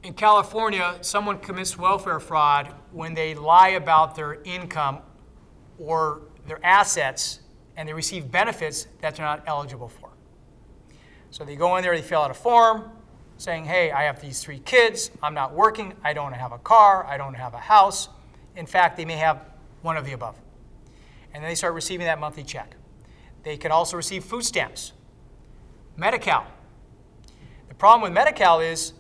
In California, someone commits welfare fraud when they lie about their income or their assets and they receive benefits that they're not eligible for. So they go in there, they fill out a form saying, hey, I have these 3 kids, I'm not working, I don't have a car, I don't have a house. In fact, they may have one of the above. And then they start receiving that monthly check. They can also receive food stamps. Medi-Cal. The problem with Medi-Cal is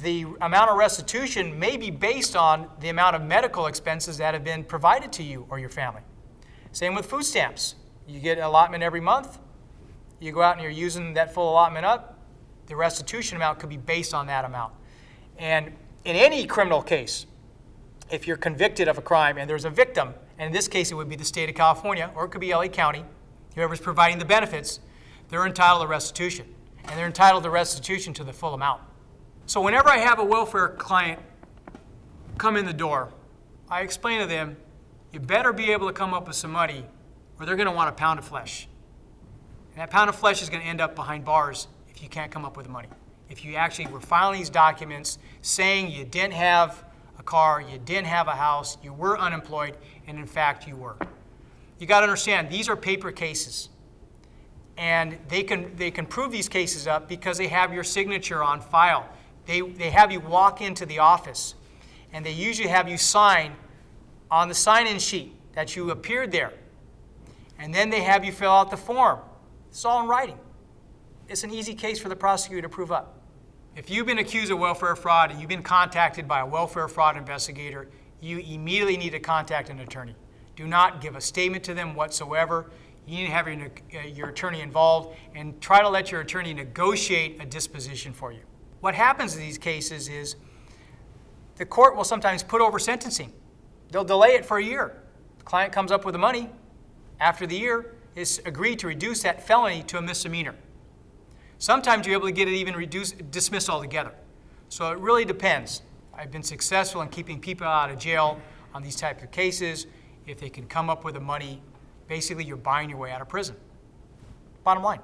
the amount of restitution may be based on the amount of medical expenses that have been provided to you or your family. Same with food stamps. You get an allotment every month. You go out and you're using that full allotment up. The restitution amount could be based on that amount. And in any criminal case, if you're convicted of a crime and there's a victim, and in this case it would be the state of California, or it could be LA County, whoever's providing the benefits, they're entitled to restitution. And they're entitled to restitution to the full amount. So whenever I have a welfare client come in the door, I explain to them, you better be able to come up with some money or they're going to want a pound of flesh. And that pound of flesh is going to end up behind bars if you can't come up with the money. If you actually were filing these documents saying you didn't have a car, you didn't have a house, you were unemployed, and in fact you were. You got to understand, these are paper cases. And they can prove these cases up because they have your signature on file. They have you walk into the office, and they usually have you sign on the sign-in sheet that you appeared there. And then they have you fill out the form. It's all in writing. It's an easy case for the prosecutor to prove up. If you've been accused of welfare fraud and you've been contacted by a welfare fraud investigator, you immediately need to contact an attorney. Do not give a statement to them whatsoever. You need to have your attorney involved and try to let your attorney negotiate a disposition for you. What happens in these cases is the court will sometimes put over sentencing. They'll delay it for a year. The client comes up with the money. After the year, it's agreed to reduce that felony to a misdemeanor. Sometimes you're able to get it even dismissed altogether. So it really depends. I've been successful in keeping people out of jail on these types of cases. If they can come up with the money, basically you're buying your way out of prison. Bottom line.